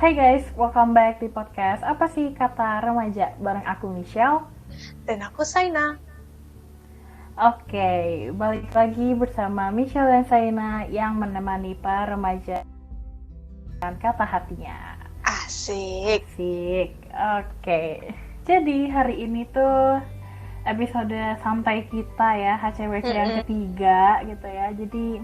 Hai guys, welcome back di podcast Apa sih Kata Remaja bareng aku Michelle. Dan aku Saina. Oke, balik lagi bersama Michelle dan Saina yang menemani para remaja dan kata hatinya. Asik. Asik. Oke. Jadi hari ini tuh episode santai kita ya, HCWC yang ketiga gitu ya. Jadi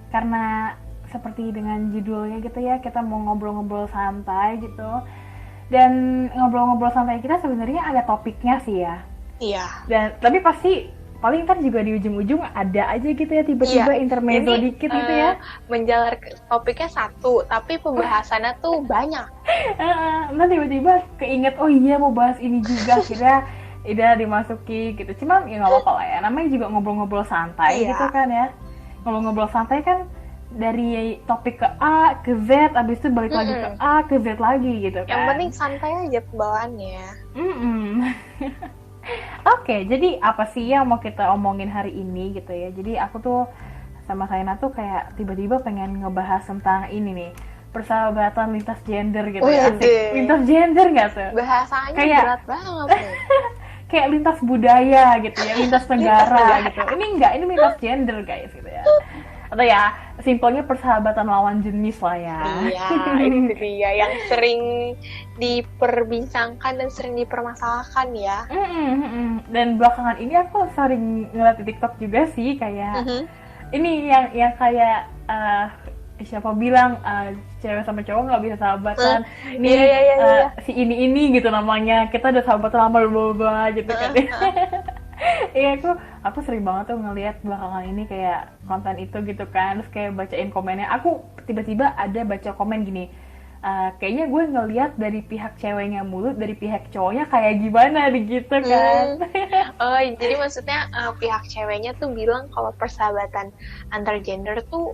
karena seperti dengan judulnya gitu ya, kita mau ngobrol-ngobrol santai gitu. Dan ngobrol-ngobrol santai kita sebenarnya ada topiknya sih ya. Iya. Dan tapi pasti paling ntar juga di ujung-ujung ada aja gitu ya, tiba-tiba intermezzo dikit gitu ya. Menjalar topiknya satu, tapi pembahasannya tuh banyak. Ntar tiba-tiba keinget, oh iya mau bahas ini juga, kira udah dimasuki gitu. Cuman ya nggak apa-apa lah ya, namanya juga ngobrol-ngobrol santai gitu kan ya. Ngobrol-ngobrol santai kan dari topik ke A ke Z, abis itu balik lagi ke A ke Z lagi gitu kan. Yang penting santai aja pembawaannya. Oke, jadi apa sih yang mau kita omongin hari ini gitu ya. Jadi aku tuh sama Saina tuh kayak tiba-tiba pengen ngebahas tentang ini nih, persahabatan lintas gender gitu ya. Asik. Lintas gender nggak tuh? Bahasanya kayak, berat banget nih. Kayak lintas budaya gitu ya, lintas negara gitu. Ini enggak, ini lintas gender guys gitu ya. Atau ya simpelnya persahabatan lawan jenis lah ya. Iya, itu dia yang sering diperbincangkan dan sering dipermasalahkan ya. Dan belakangan ini aku sering ngeliat di TikTok juga sih kayak ini yang kayak siapa bilang cewek sama cowok nggak bisa sahabatan. Ini si ini gitu namanya, kita udah sahabatan lama bla gitu kan. Iya, aku sering banget tuh ngeliat belakangan ini kayak konten itu gitu kan, terus kayak bacain komennya. Aku tiba-tiba ada baca komen gini, kayaknya gue ngeliat dari pihak ceweknya mulu, dari pihak cowoknya kayak gimana gitu kan. Oh, jadi maksudnya pihak ceweknya tuh bilang kalau persahabatan antar gender tuh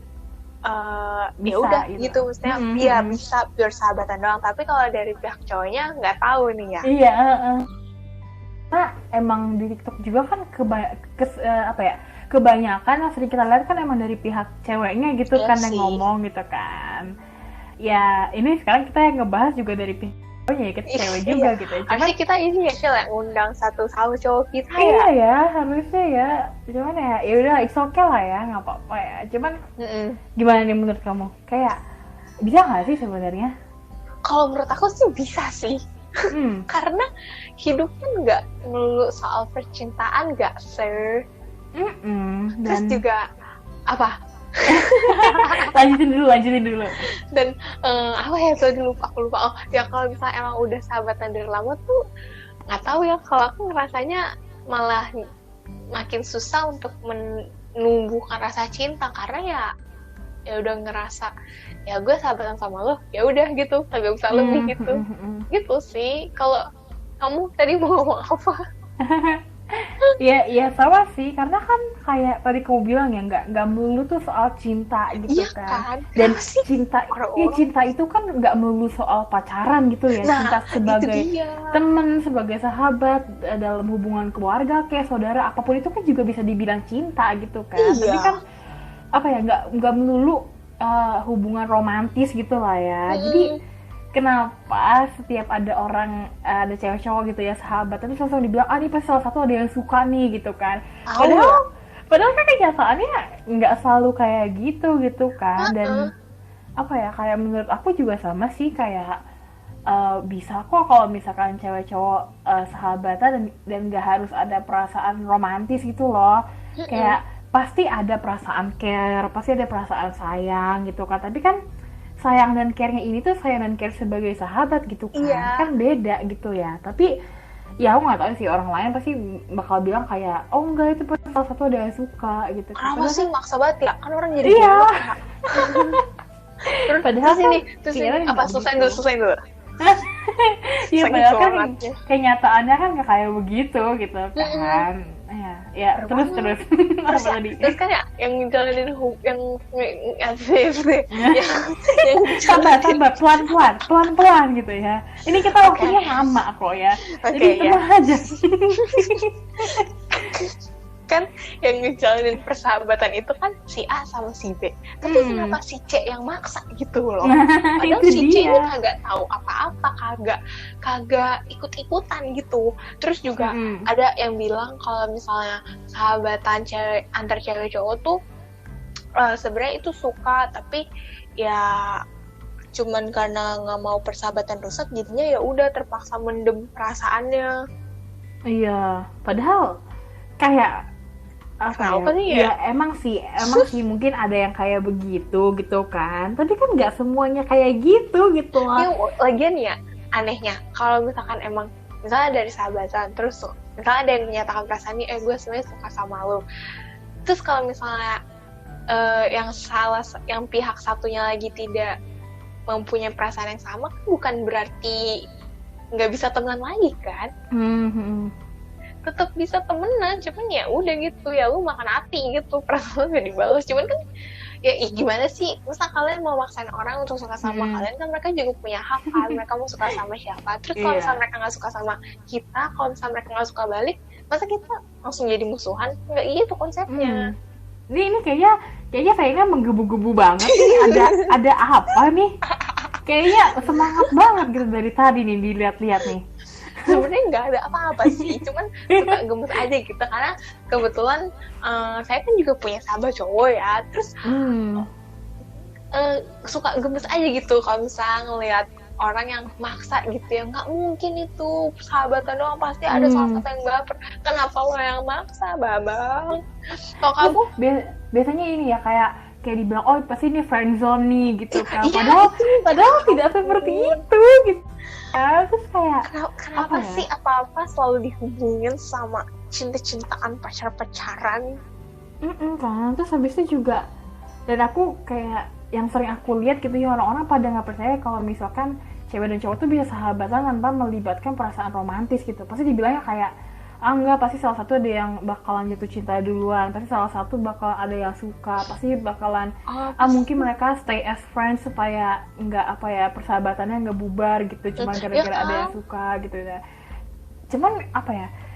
ya udah gitu maksudnya ya bisa persahabatan doang, tapi kalau dari pihak cowoknya nggak tahu nih ya. Iya. Nah, emang di TikTok juga kan kebanyakan yang sering kita lihat kan emang dari pihak ceweknya gitu kan yang ngomong gitu kan. Ya ini sekarang kita yang ngebahas juga dari pihak cowoknya ya, kita cewek juga gitu ya. Cuman kita ini ya Shil yang undang satu sama cowok kita ya. Iya ya, harusnya ya. Cuman ya udah it's okay lah ya, nggak apa-apa ya. Cuman gimana nih menurut kamu? Kayak bisa nggak sih sebenarnya? Kalau menurut aku sih bisa sih. Karena hidupnya nggak melulu soal percintaan, nggak sir. Terus juga apa? lanjutin dulu. Dan apa ya tadi aku lupa. Oh ya, kalau misalnya emang udah sahabatan dari lama tuh nggak tahu ya. Kalau aku ngerasanya malah makin susah untuk menumbuhkan rasa cinta, karena ya udah ngerasa ya gue sahabatan sama lo, ya udah gitu, kagak bisa lebih gitu. Gitu sih. Kalau kamu tadi mau ngomong apa? Ya sama sih, karena kan kayak tadi kamu bilang ya nggak melulu tuh soal cinta gitu kan. Dan cinta itu kan nggak melulu soal pacaran gitu ya. Cinta sebagai teman, sebagai sahabat, dalam hubungan keluarga kayak saudara, apapun itu kan juga bisa dibilang cinta gitu kan. Tapi kan apa ya, nggak melulu hubungan romantis gitu lah ya. Jadi kenapa setiap ada orang, ada cewek cowok gitu ya sahabat, tapi selalu dibilang ini pasti salah satu ada yang suka nih gitu kan. Padahal kan kenyataannya nggak selalu kayak gitu kan. Dan apa ya, kayak menurut aku juga sama sih kayak bisa kok kalau misalkan cewek cowok sahabatan dan nggak harus ada perasaan romantis gitu loh. Kayak pasti ada perasaan care, pasti ada perasaan sayang gitu kan. Tapi kan sayang dan care-nya ini tuh sayang dan care sebagai sahabat gitu kan. Kan beda gitu ya. Tapi ya aku nggak tahu sih, orang lain pasti bakal bilang kayak oh enggak, itu salah satu ada yang suka gitu. Kenapa sih maksa banget ya? Kan orang jadi padahal terus ini apa, selesai dulu. Iya, padahal kan kenyataannya kan nggak kayak begitu gitu kan. Ya terus apa tadi? Terus kan ya yang jalanin yang tambah pelan gitu ya. Ini kita waktunya lama kok ya. Jadi tenang aja. kan yang ngejalanin persahabatan itu kan si A sama si B, tapi kenapa si C yang maksa gitu loh? Padahal si C ini kagak tahu apa-apa, kagak ikut-ikutan gitu. Terus juga ada yang bilang kalau misalnya sahabatan antar cewek cowok tuh sebenarnya itu suka, tapi ya cuman karena nggak mau persahabatan rusak, jadinya ya udah terpaksa mendem perasaannya. Iya, padahal kayak apa ya? Ya emang sih mungkin ada yang kayak begitu gitu kan. Tapi kan nggak semuanya kayak gitu lah. Ya, lagian ya anehnya kalau misalkan emang misalnya dari sahabatan terus misalnya ada yang menyatakan perasaannya, gue sebenarnya suka sama lo. Terus kalau misalnya yang pihak satunya lagi tidak mempunyai perasaan yang sama, kan bukan berarti nggak bisa temenan lagi kan? Tetap bisa temenan, cuman ya udah gitu, ya lu makan hati gitu, perasaan nggak dibalas. Cuman kan ya gimana sih, masa kalian mau maksain orang untuk suka sama kalian, kan mereka juga punya hak kan, mereka mau suka sama siapa. Terus kalau misalnya mereka nggak suka sama kita, kalau misalnya mereka nggak suka balik, masa kita langsung jadi musuhan? Nggak gitu konsepnya. Ini kayaknya sayangnya menggebu-gebu banget nih. Ada apa nih? Kayaknya semangat banget gitu dari tadi nih dilihat-lihat nih. Sebenarnya nggak ada apa-apa sih, cuman suka gemes aja gitu karena kebetulan saya kan juga punya sahabat cowok ya, terus suka gemes aja gitu kalau misalnya ngelihat orang yang maksa gitu ya. Nggak mungkin itu sahabatan doang, pasti ada salah satu yang baper. Kenapa lo yang maksa, Babang? Kalau kamu biasanya ini ya kayak dibilang, oh pasti ini friendzone nih gitu kan. Padahal tidak seperti itu gitu. Ya, terus kayak kenapa sih apa-apa selalu dihubungin sama cinta-cintaan, pacar-pacaran? Kan terus habis itu juga, dan aku kayak yang sering aku lihat gitu ya, orang-orang pada nggak percaya kalau misalkan cewek dan cowok tuh bisa sahabatan tanpa melibatkan perasaan romantis gitu. Pasti dibilangnya kayak enggak, pasti salah satu ada yang bakalan jatuh cinta duluan, pasti salah satu bakal ada yang suka, pasti bakalan mungkin mereka stay as friends supaya nggak persahabatannya nggak bubar gitu, cuma gara-gara ada yang suka gitu ya. Cuman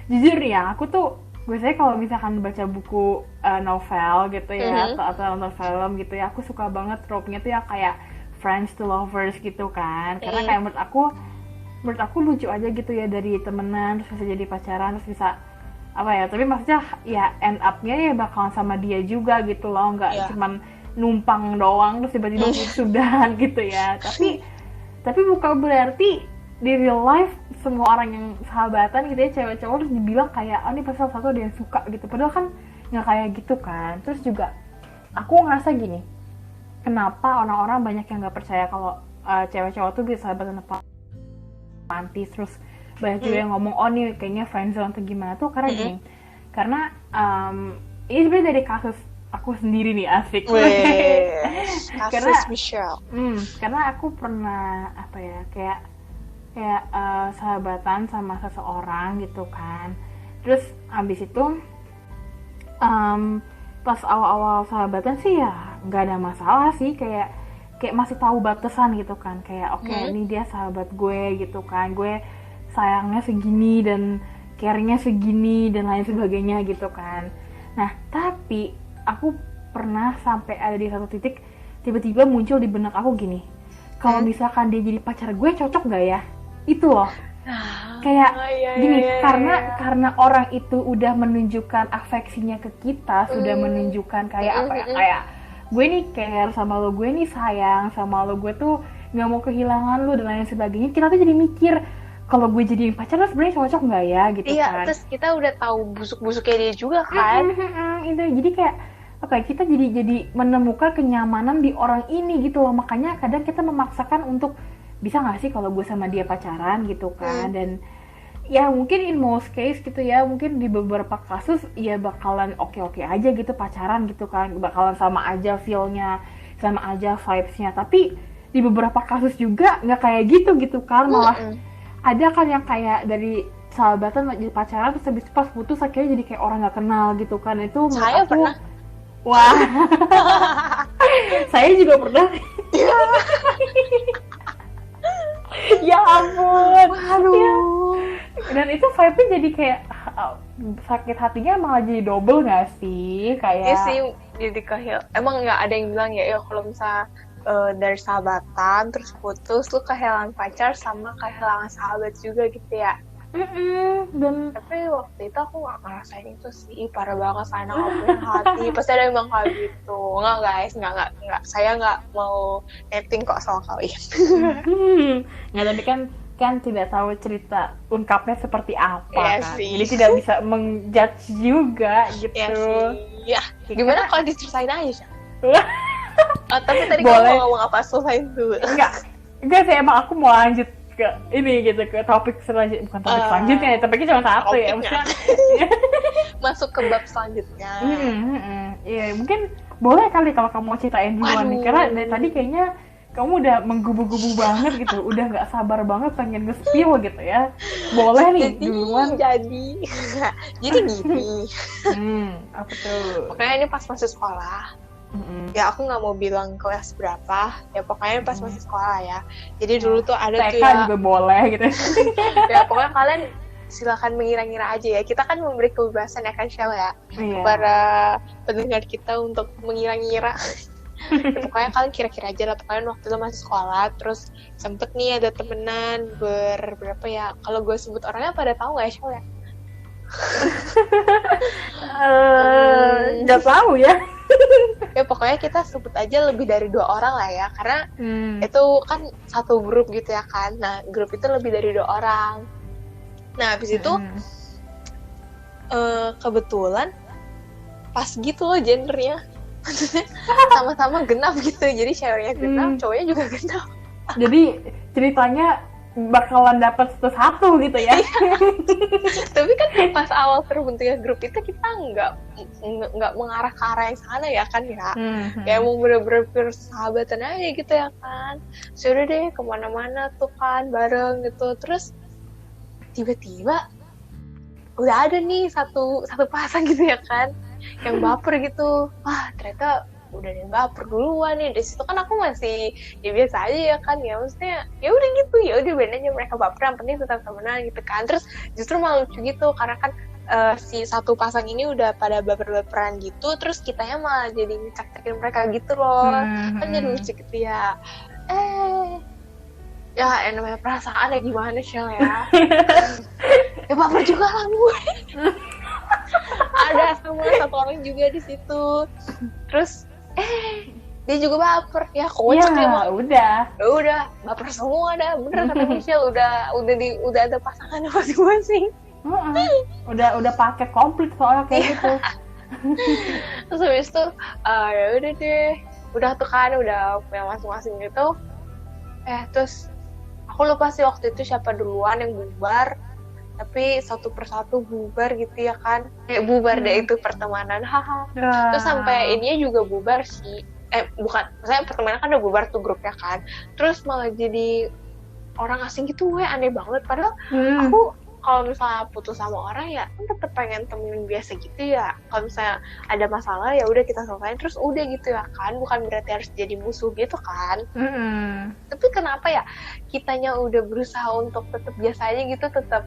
jujur ya, aku tuh biasanya kalau misalkan baca buku novel gitu ya, atau nonton film gitu ya, aku suka banget trope-nya tuh ya kayak friends to lovers gitu kan, karena kayak menurut aku lucu aja gitu ya, dari temenan terus bisa jadi pacaran, terus bisa tapi maksudnya ya end up-nya ya bakalan sama dia juga gitu loh, nggak cuman numpang doang terus tiba-tiba sudah gitu ya. Tapi bukan berarti di real life semua orang yang sahabatan gitu ya, cewek cowok, terus dibilang kayak ini pasti salah satu ada yang suka gitu, padahal kan nggak kayak gitu kan. Terus juga aku ngerasa gini, kenapa orang-orang banyak yang nggak percaya kalau cewek cowok tuh bisa sahabatan romantis, terus banyak juga yang ngomong nih kayaknya friendzone atau gimana tuh, karena gini, karena ini sebenarnya dari kasus aku sendiri nih, asik. Kasus Michelle. Karena aku pernah kayak sahabatan sama seseorang gitu kan, terus abis itu pas awal-awal sahabatan sih ya nggak ada masalah sih, kayak masih tahu batasan gitu kan, kayak ini dia sahabat gue gitu kan, gue sayangnya segini dan care-nya segini dan lain sebagainya gitu kan. Nah tapi aku pernah sampai ada di satu titik tiba-tiba muncul di benak aku gini, kalau misalkan dia jadi pacar gue cocok nggak ya, itu loh. Kayak gini, karena orang itu udah menunjukkan afeksinya ke kita, sudah menunjukkan kayak kayak gue nih care sama lo, gue nih sayang sama lo, gue tuh nggak mau kehilangan lo dan lain sebagainya. Kita tuh jadi mikir kalau gue jadi pacar sebenarnya cocok nggak ya gitu kan. Iya, terus kita udah tahu busuk-busuknya dia juga kan. Itu jadi kayak kita jadi menemukan kenyamanan di orang ini gitu loh. Makanya kadang kita memaksakan untuk bisa nggak sih kalau gue sama dia pacaran gitu kan. Dan ya mungkin in most case gitu ya, mungkin di beberapa kasus ya bakalan oke-oke aja gitu pacaran gitu kan, bakalan sama aja feel-nya, sama aja vibes-nya. Tapi di beberapa kasus juga nggak kayak gitu kan, malah ada kan yang kayak dari sahabatan jadi pacaran terus habis pas putus akhirnya jadi kayak orang nggak kenal gitu kan. Itu saya pernah. Wah. Saya juga pernah. Ya ampun. Waduh. Ya. Dan itu vibe-nya jadi kayak sakit hatinya malah jadi double nggak sih? Kayak iya sih, jadi emang nggak ada yang bilang ya kalau misalnya dari sahabatan terus putus, lu kehilangan pacar sama kehilangan sahabat juga gitu ya. Dan tapi waktu itu aku nggak ngerasain itu sih, parah banget saya nggak punya hati. Pasti ada yang bilang kayak gitu. Nggak guys, nggak, saya nggak mau netting kok sama kalian. nggak, tapi kan tidak tahu cerita lengkapnya seperti apa ya kan, sih. jadi tidak bisa menjudge juga gitu. Ya sih, ya. Gimana kalau diceritain aja sih? Tapi tadi boleh. kamu ngomong apa, selesain dulu. Enggak sih, emang aku mau lanjut ke ini gitu, ke topik selanjutnya, bukan topik selanjutnya ya, topiknya cuma satu ya maksudnya. Masuk ke bab selanjutnya. Iya, mungkin boleh kali kalau kamu mau ceritain duluan nih, karena dari tadi kayaknya kamu udah menggubu-gubu banget gitu, udah nggak sabar banget pengen nge-spill gitu ya. Boleh nih duluan. Jadi gini. Apa tuh? Pokoknya ini pas masih sekolah. Ya aku nggak mau bilang kelas berapa, ya pokoknya pas masih sekolah ya. Jadi dulu tuh ada TK tuh ya, juga boleh gitu. ya pokoknya kalian silakan mengira-ngira aja ya. Kita kan memberi kebebasan ya kan, Shell ya, para pendengar kita untuk mengira-ngira. Ya, pokoknya kalian kira-kira aja lah. Pokoknya waktu itu masih sekolah, terus sempet nih ada temenan berapa ya, kalau gue sebut orangnya pada tahu nggak ya, Shell ya? Nggak tahu ya. Ya pokoknya kita sebut aja lebih dari 2 orang lah ya, karena itu kan satu grup gitu ya kan. Nah grup itu lebih dari 2 orang. Nah habis itu kebetulan pas gitu loh gendernya, sama-sama genap gitu. Jadi ceweknya genap, cowoknya juga genap. Jadi ceritanya bakalan dapat satu gitu ya. Tapi kan pas awal terbentuknya grup itu kita nggak mengarah ke arah yang sana ya kan ya. Kayak mau bener-bener persahabatan aja gitu ya kan. Sudah deh kemana-mana tuh kan bareng gitu. Terus tiba-tiba udah ada nih satu pasang gitu ya kan, yang baper gitu. Wah ternyata udah ada yang baper duluan nih. Dari situ kan aku masih ya biasa aja ya kan, ya maksudnya ya udah gitu, ya udah bedanya mereka baper, yang penting tetap temenan gitu kan. Terus justru malah lucu gitu karena kan si satu pasang ini udah pada baper-baperan gitu, terus kitanya malah jadi ngecek-cekin mereka gitu loh. Kan jadi lucu gitu ya. Ya namanya perasaan ya gimana Shell ya. Ya baper juga lah gue. Ada sama satu orang juga di situ. Terus dia juga baper ya, kocak ya, ya udah baper semua dah, bener kata Michelle, udah ada pasangan masing-masing. udah paket komplit soalnya kayak gitu. Terus habis itu ya udah deh, udah tuh kan udah punya masing-masing gitu. Terus aku lupa sih waktu itu siapa duluan yang bubar, tapi satu persatu bubar gitu ya kan, bubar deh itu pertemanan, haha. Terus sampai ininya juga bubar sih, bukan, maksudnya pertemanan kan udah bubar tuh grupnya kan, terus malah jadi orang asing gitu, aneh banget. Padahal aku kalau misalnya putus sama orang ya kan tetep pengen temenin biasa gitu ya. Kalau misalnya ada masalah ya udah kita selesaiin terus udah gitu ya kan, bukan berarti harus jadi musuh gitu kan. Tapi kenapa ya kitanya udah berusaha untuk tetap biasa aja gitu, tetap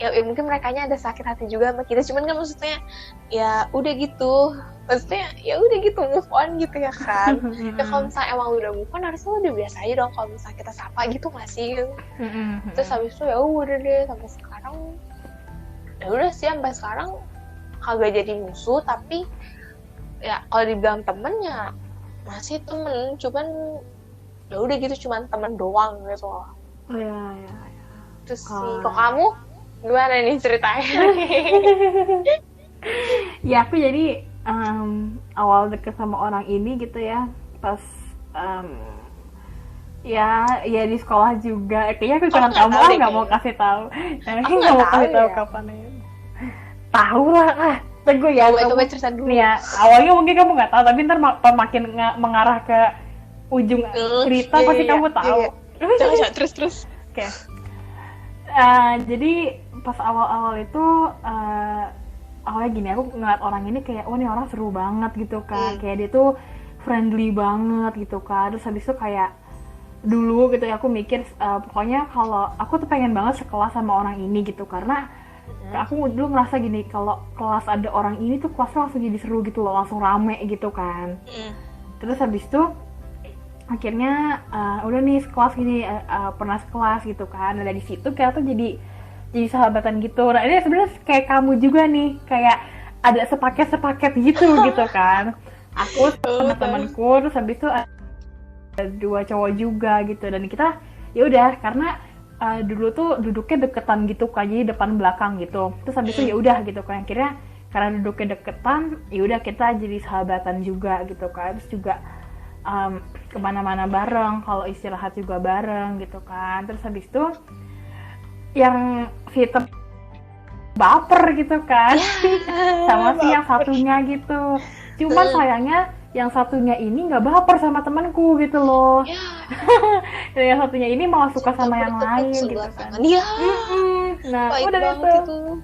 ya mungkin merekanya ada sakit hati juga sama kita, cuman kan maksudnya ya udah gitu, maksudnya ya udah gitu, move on gitu ya kan. Ya kalau misalnya emang udah move on harusnya udah biasa aja dong kalau misalnya kita sapa gitu nggak sih. Terus habis itu ya udah deh sampai sekarang, ya udah sih sampai sekarang kagak jadi musuh, tapi ya kalau dibilang temen ya masih temen, cuman ya udah gitu, cuman temen doang gitu loh. Terus sih kok kamu gimana nih ceritanya? Ya aku jadi awal deket sama orang ini gitu ya, pas ya di sekolah juga. Kayaknya aku jangan kamu nggak mau kasih tahu. Aku nggak mau kasih tahu kapan ya. Tahu lah, tunggu ya. Coba cerita dulu. Nih ya, awalnya mungkin kamu nggak tahu, tapi ntar makin mengarah ke ujung cerita pasti kamu tahu. Jangan terus. Oke. Jadi pas awal-awal itu awalnya gini, aku ngeliat orang ini kayak, ini orang seru banget gitu kan, kayak dia tuh friendly banget gitu kan. Terus habis itu kayak dulu gitu ya aku mikir pokoknya kalau aku tuh pengen banget sekelas sama orang ini gitu, karena Aku dulu ngerasa gini, kalau kelas ada orang ini tuh kelasnya langsung jadi seru gitu loh, langsung rame gitu kan. Terus habis itu akhirnya udah nih sekelas gini, pernah sekelas gitu kan. Nah dari situ kayak tuh jadi sahabatan gitu. Nah ini sebenarnya kayak kamu juga nih, kayak ada sepaket gitu gitu kan. Aku sama temanku, terus habis itu ada 2 cowok juga gitu, dan kita ya udah karena dulu tuh duduknya deketan gitu kan, jadi depan belakang gitu. Terus habis itu ya udah gitu kan, akhirnya karena duduknya deketan, ya udah kita jadi sahabatan juga gitu kan. Terus juga kemana-mana bareng, kalau istirahat juga bareng gitu kan. Terus habis itu yang si baper gitu kan, sama si yang satunya gitu. Cuman sayangnya yang satunya ini nggak baper sama temanku gitu loh. Yang satunya ini malah suka sama yang lain gitu kan. Nah udah gitu.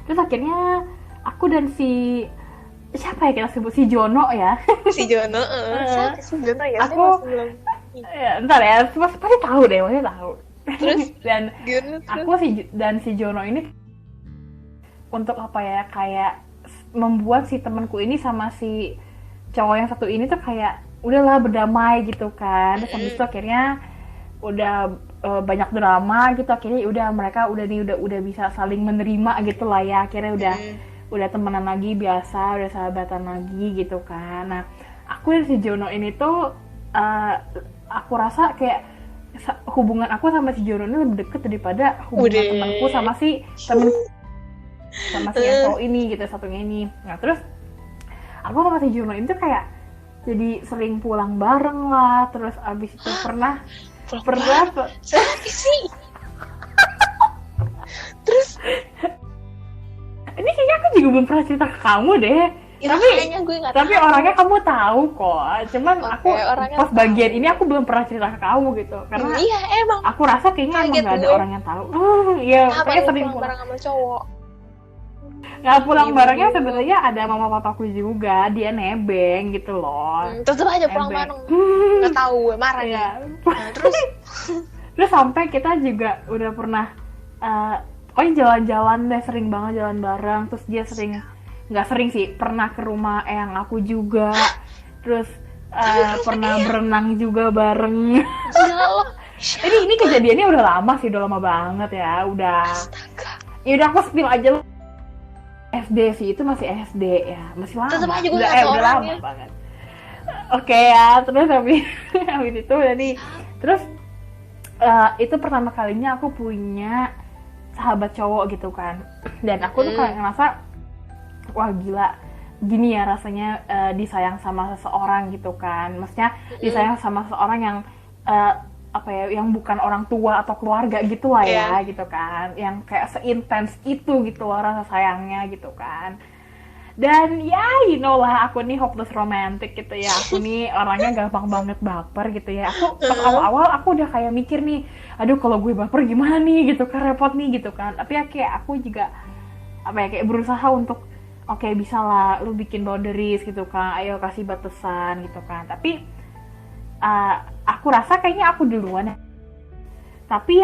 Terus akhirnya aku dan si siapa ya kita sebut, si Jono ya. Si Jono ya. Aku ntar ya, pasti tahu deh, pasti tahu. Terus dan aku si Jono ini untuk apa ya, kayak membuat si temanku ini sama si cowok yang satu ini tuh kayak udahlah berdamai gitu kan. Terus habis itu akhirnya udah banyak drama gitu, akhirnya udah mereka udah bisa saling menerima gitu lah ya. Akhirnya udah temenan lagi biasa, udah sahabatan lagi gitu kan. Nah aku dan si Jono ini tuh aku rasa kayak hubungan aku sama si Jono ini lebih deket daripada hubungan temanku sama si sama si yang cowok ini gitu, satunya ini. Nah terus aku sama si Jono itu kayak jadi sering pulang bareng lah. Terus abis itu pernah sih. Terus ini kayaknya aku juga belum pernah cerita ke kamu deh. Ya, tapi orangnya kamu tahu kok. Cuman aku pas bagian ini aku belum pernah cerita ke kamu gitu. Karena emang aku rasa kayaknya emang gak ada orang yang tahu. Iya, kayak sering pulang bareng sama cowok. Nggak pulang barengnya sebenarnya ada mama papaku juga, dia nebeng gitu loh. Tetep aja pulang bareng. Nggak tahu gue marah ya. Nah, terus sampai kita juga udah pernah pokoknya jalan-jalan deh, sering banget jalan bareng. Terus dia nggak sering sih, pernah ke rumah eyang aku juga. Terus pernah berenang juga bareng. Ini kejadiannya udah lama sih, udah lama banget ya. Ya udah aku spill aja. SD sih, itu masih SD ya, masih lama. Tetep aja gue udah lama banget. Oke ya, terus habis itu jadi terus itu pertama kalinya aku punya sahabat cowok gitu kan. Dan aku tuh kayak ngerasa wah gila, gini ya rasanya disayang sama seseorang gitu kan. Maksudnya disayang sama seseorang yang yang bukan orang tua atau keluarga gitu lah ya, gitu kan, yang kayak seintens itu gitu loh rasa sayangnya gitu kan. Dan ya you know lah, aku nih hopeless romantic gitu ya, aku nih orangnya gampang banget baper gitu ya. Aku pas awal-awal aku udah kayak mikir nih, aduh kalau gue baper gimana nih gitu kan, repot nih gitu kan. Tapi ya kayak aku juga kayak berusaha untuk oke, bisa lah lu bikin boundaries gitu kan, ayo kasih batasan gitu kan. Tapi aku rasa kayaknya aku duluan ya. Tapi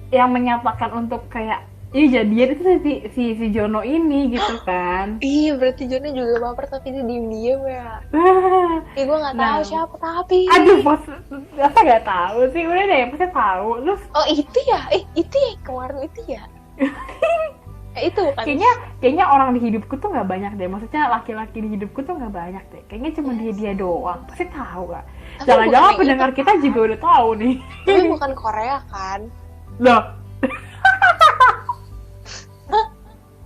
yang menyatakan untuk kayak jadian itu si Jono ini gitu kan. Berarti Jono juga baper tapi dia diem-diem ya. Gue nggak tahu siapa tapi. Aduh, masa nggak tahu sih, udah deh pasti tahu. Terus itu ya kemarin itu ya. Itu kan. Kayaknya orang di hidupku tuh nggak banyak deh. Maksudnya laki-laki di hidupku tuh nggak banyak deh. Kayaknya cuma dia doang. Pasti tahu lah. Jangan-jangan pendengar kita juga udah tahu nih. Tapi bukan Korea kan? Loh.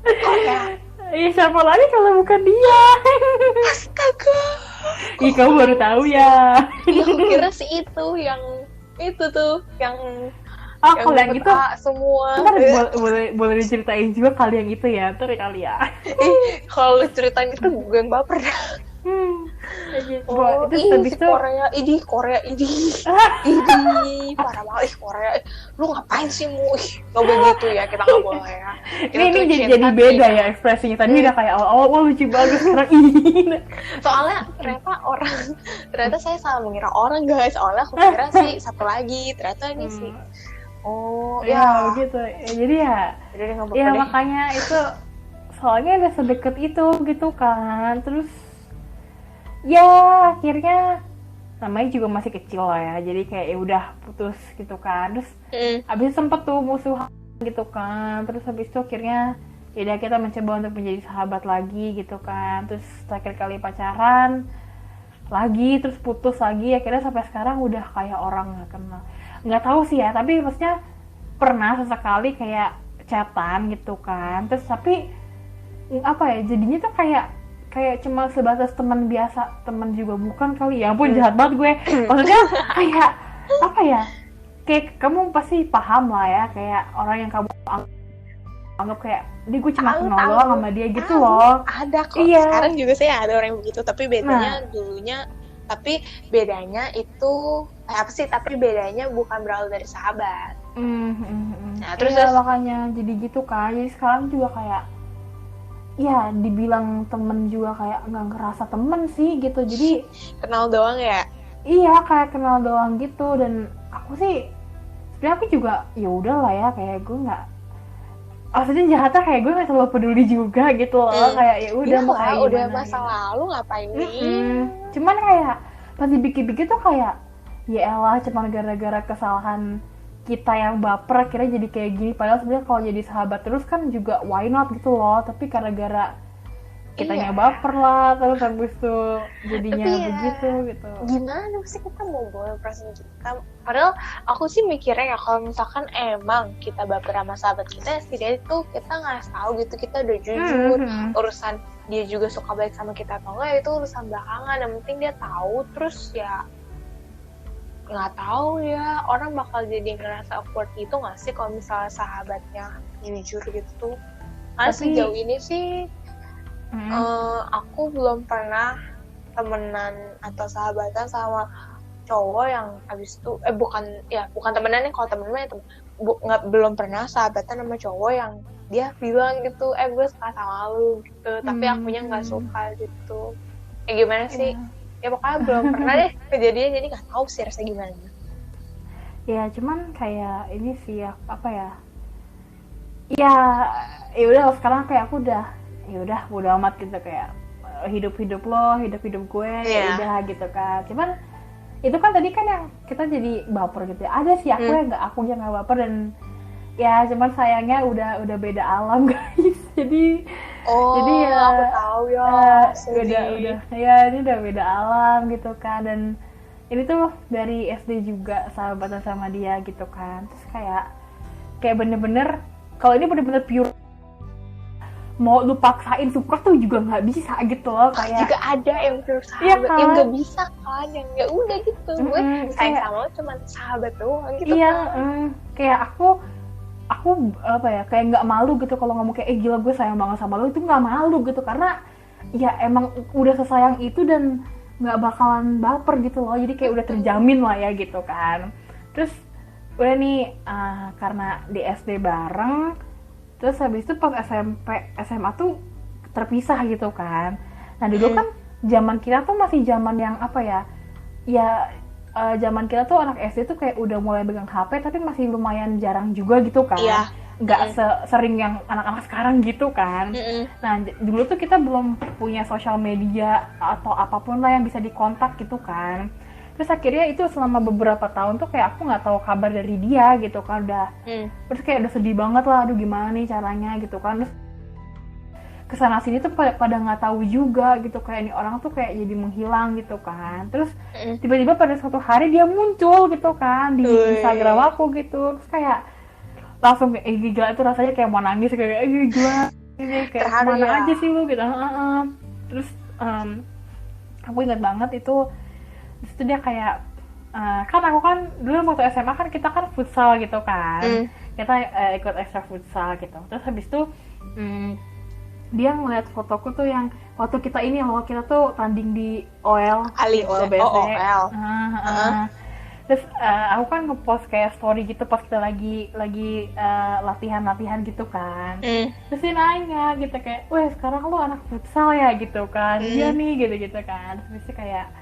Korea. Siapa lagi kalau bukan dia? Astaga. Kamu baru tahu ya. Aku kira sih itu yang kalau yang itu semua. Ntar boleh diceritain juga kali yang itu ya, ntar kali ya. Kalau ceritain itu gue yang baper. Itu habis itu Korea parah banget Korea. Lu ngapain sih nggak begitu ya, kita nggak boleh ya. Ini jadi beda ya ekspresinya. Tadi udah kayak awal lucu banget, sekarang ini. Soalnya ternyata saya salah mengira orang guys. Soalnya aku kira sih satu lagi, ternyata ini sih Oh ya begitu ya, jadi ya makanya itu soalnya udah sedekat itu gitu kan. Terus ya akhirnya namanya juga masih kecil lah ya, jadi kayak ya udah putus gitu kan. Terus abis sempet tuh musuhan gitu kan, terus habis itu akhirnya ya udah kita mencoba untuk menjadi sahabat lagi gitu kan. Terus terakhir kali pacaran lagi, terus putus lagi, akhirnya sampai sekarang udah kayak orang nggak kenal. Nggak tahu sih ya, tapi maksudnya pernah sesekali kayak chatan gitu kan. Terus tapi apa ya, jadinya tuh kayak cuma sebatas teman biasa, teman juga bukan kali ya. Ampun jahat banget gue. Maksudnya kayak apa ya? Kayak kamu pasti paham lah ya, kayak orang yang kamu anggap kayak dia gue cuma kenal doang sama dia gitu loh. Ada kok. Iya. Sekarang juga saya ada orang yang begitu, tapi bedanya dulunya, tapi bedanya itu apa sih? Tapi bedanya bukan berawal dari sahabat. Nah, terus makanya jadi gitu kan. Jadi sekarang juga kayak ya dibilang temen juga kayak nggak ngerasa temen sih gitu, jadi kenal doang ya. Iya, kayak kenal doang gitu. Dan aku sih sebenarnya aku juga ya udah lah ya, kayak gue nggak, maksudnya jahatnya kayak gue nggak terlalu peduli juga gitu loh. Kayak ya udah mau kayak udah masa gitu. Lalu ngapain nih. Cuman kayak pas dipikir-pikir tuh kayak ya elah, cuman gara-gara kesalahan kita yang baper akhirnya jadi kayak gini. Padahal sebenarnya kalau jadi sahabat terus kan juga why not gitu loh. Tapi gara-gara kitanya baper lah, terus habis itu jadinya begitu gitu. Gimana sih kita mau bawa perasaan kita? Padahal aku sih mikirnya ya, kalau misalkan emang kita baper sama sahabat kita, setidaknya itu kita nggak tahu gitu, kita udah jujur. Urusan dia juga suka baik sama kita atau enggak itu urusan belakangan. Yang penting dia tahu, terus ya nggak tahu ya, orang bakal jadi ngerasa awkward gitu nggak sih kalau misalnya sahabatnya jujur gitu. Karena sejauh ini sih aku belum pernah temenan atau sahabatan sama cowok yang abis itu bukan temenan nih, kalau temenan ya belum pernah sahabatan sama cowok yang dia bilang gitu gue suka sama lu gitu, tapi akunya nggak suka gitu. Gimana sih? Ya pokoknya belum pernah deh kejadian, jadi nggak tahu sih rasanya gimana. Ya cuman kayak ini sih ya, apa ya, ya udah sekarang kayak aku udah amat gitu, kayak hidup lo, hidup gue, ya udah gitu kan. Cuman itu kan tadi kan yang kita jadi baper gitu ya. Ada sih aku yang aku yang nggak baper, dan ya cuman sayangnya udah beda alam guys. jadi ya aku tahu ya, udah ya ini udah beda alam gitu kan. Dan ini tuh dari SD juga sahabatan sama dia gitu kan. Terus kayak bener-bener kalau ini bener-bener pure, mau lu paksain suka tuh juga nggak bisa gitu loh. Kayak juga ada yang pure sahabat kan? Yang nggak bisa kan, yang ya udah gitu. Gue sayang sama lo cuma sahabat doang gitu kan. Kayak aku apa ya, kayak nggak malu gitu kalau ngomong kayak gila gue sayang banget sama lo, itu nggak malu gitu, karena ya emang udah sesayang itu dan nggak bakalan baper gitu loh. Jadi kayak udah terjamin lah ya gitu kan. Terus udah nih karena di SD bareng, terus habis itu pas SMP SMA tuh terpisah gitu kan. Nah dulu kan zaman kita tuh masih zaman yang apa ya zaman kita tuh anak SD tuh kayak udah mulai pegang HP, tapi masih lumayan jarang juga gitu kan. Nggak sering yang anak-anak sekarang gitu kan. Nah dulu tuh kita belum punya sosial media atau apapun lah yang bisa dikontak gitu kan. Terus akhirnya itu selama beberapa tahun tuh kayak aku nggak tahu kabar dari dia gitu kan. Terus kayak udah sedih banget lah, aduh gimana nih caranya gitu kan. Terus kesana sini tuh pada nggak tahu juga gitu, kayak ini orang tuh kayak jadi menghilang gitu kan. Terus tiba-tiba pada suatu hari dia muncul gitu kan di Instagram aku gitu. Terus kayak langsung kayak gila, itu rasanya kayak mau nangis, kayak gila ini kayak mana aja sih lu gitu. Terus aku ingat banget itu dia kayak kan aku kan dulu waktu SMA kan kita kan futsal gitu kan. Kita ikut ekstra futsal gitu. Terus habis itu dia ngeliat fotoku tuh yang waktu kita ini loh, kita tuh tanding di OL OL. Terus aku kan ngepost kayak story gitu pas kita lagi latihan gitu kan. Terus dia nanya gitu kayak, weh sekarang lu anak futsal ya gitu kan. Iya nih gitu kan. Terus kayak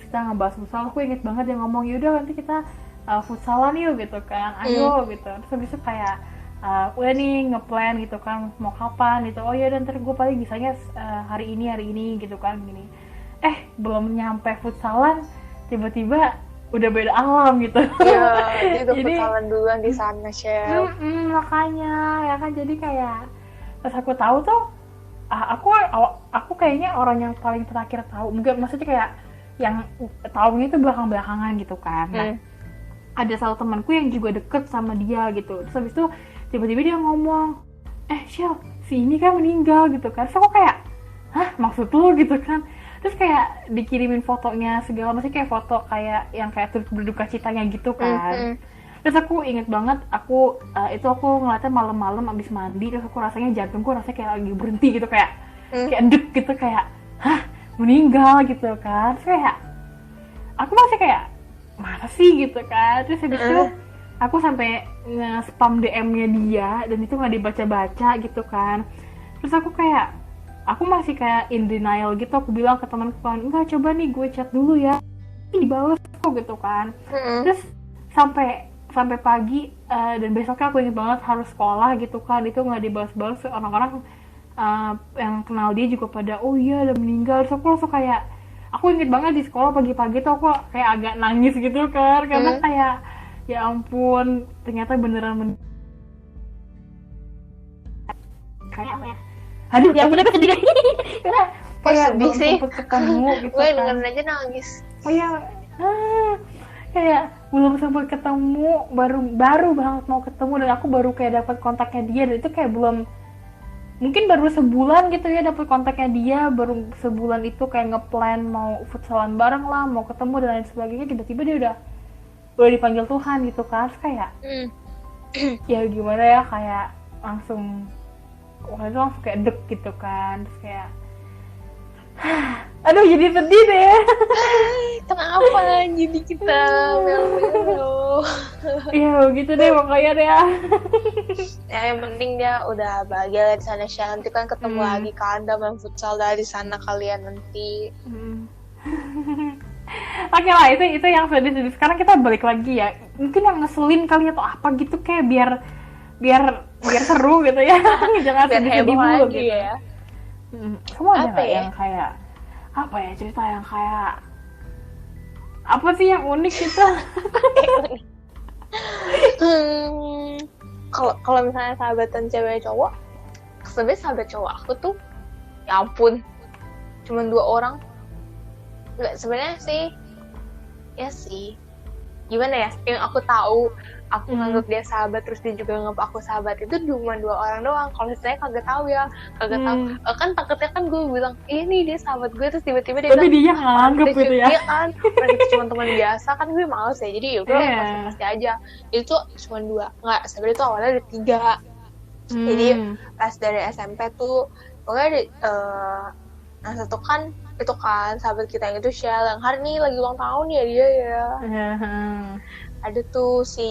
kita ngebahas futsal, aku inget banget dia ngomong, yaudah nanti kita futsalan yuk gitu kan, ayo gitu. Terus habis itu kayak udah nih ngeplan gitu kan mau kapan gitu, oh ya dan ntar gue paling bisanya hari ini gitu kan gini. Belum nyampe futsalan tiba-tiba udah beda alam gitu. Iya, itu futsalan duluan di sana, Shell. Makanya ya kan, jadi kayak pas aku tahu tuh aku kayaknya orang yang paling terakhir tahu, mungkin maksudnya kayak yang tahunya itu belakang-belakangan gitu kan. Nah, ada salah temanku yang juga deket sama dia gitu, terus habis itu tiba-tiba dia ngomong, Shell, si ini kan meninggal gitu kan. Terus aku kayak, hah, maksud lu gitu kan. Terus kayak dikirimin fotonya segala, maksudnya kayak foto kayak yang kayak turut berduka citanya gitu kan. Terus aku inget banget, aku ngeliatnya malam-malam abis mandi, terus aku rasanya jantungku rasanya kayak lagi berhenti gitu, kayak deg gitu, kayak hah, meninggal gitu kan. Terus kayak aku masih kayak mana sih gitu kan. Terus habis itu aku sampai nge-spam DM-nya dia dan itu nggak dibaca-baca gitu kan. Terus aku masih kayak in denial gitu. Aku bilang ke temanku kan, enggak, coba nih gue chat dulu ya, ini dibalas kok gitu kan. Terus sampai pagi dan besoknya aku inget banget harus sekolah gitu kan, itu nggak dibalas-balas. Orang-orang yang kenal dia juga pada, oh iya udah meninggal. Terus aku langsung kayak, aku inget banget di sekolah pagi-pagi tuh aku kayak agak nangis gitu kan, karena kayak ya ampun, ternyata beneran kayak apa ya, aduh ya bener sedih karena kayak belum sempet ketemu gitu gue kan. dengerin aja nangis. Oh ya, kayak belum sempat ketemu, baru banget mau ketemu, dan aku baru kayak dapat kontaknya dia, dan itu kayak mungkin baru sebulan gitu ya dapat kontaknya dia, baru sebulan itu kayak ngeplan mau futsalan bareng lah, mau ketemu dan lain sebagainya. Tiba-tiba dia udah dipanggil Tuhan gitu kan. Terus kayak ya gimana ya, kayak langsung waktu itu langsung kayak deg gitu kan. Terus kayak aduh jadi sedih deh. Kenapa jadi kita melo-melo? Ya begitu deh pokoknya deh ya. Ya yang penting dia udah bahagia di sana, Syah. Nanti kan ketemu lagi kan, udah main futsal dari sana kalian nanti. Oke lah, itu yang sedih-sedih. Sekarang kita balik lagi ya. Mungkin yang ngeselin kali atau apa gitu, kayak biar seru gitu ya. Jangan sedih-sedih mulu gitu ya. Kamu ada nggak yang kayak apa ya, cerita yang kayak apa sih yang unik gitu? Kalau misalnya sahabatan cewek cowok, sebenarnya sahabat cowok aku tuh ya ampun, cuma 2 orang. Nggak, sebenarnya sih ya sih gimana ya, yang aku tahu aku nganggap dia sahabat, terus dia juga nganggap aku sahabat, itu cuma 2 orang doang. Kalau saya kagak tahu tahu. Kan takutnya kan gue bilang ini dia sahabat gue, terus tiba-tiba dia tapi dia nganggap gitu ya. Iya kan, orang itu cuma teman biasa kan, gue males ya, jadi yaudah pasti aja. Itu cuma 2, nggak, sebenarnya itu awalnya ada 3. Jadi pas dari SMP tuh pokoknya yang satu kan itu kan sahabat kita yang itu Shell, yang hari ini lagi ulang tahun ya dia ya. Ada tuh si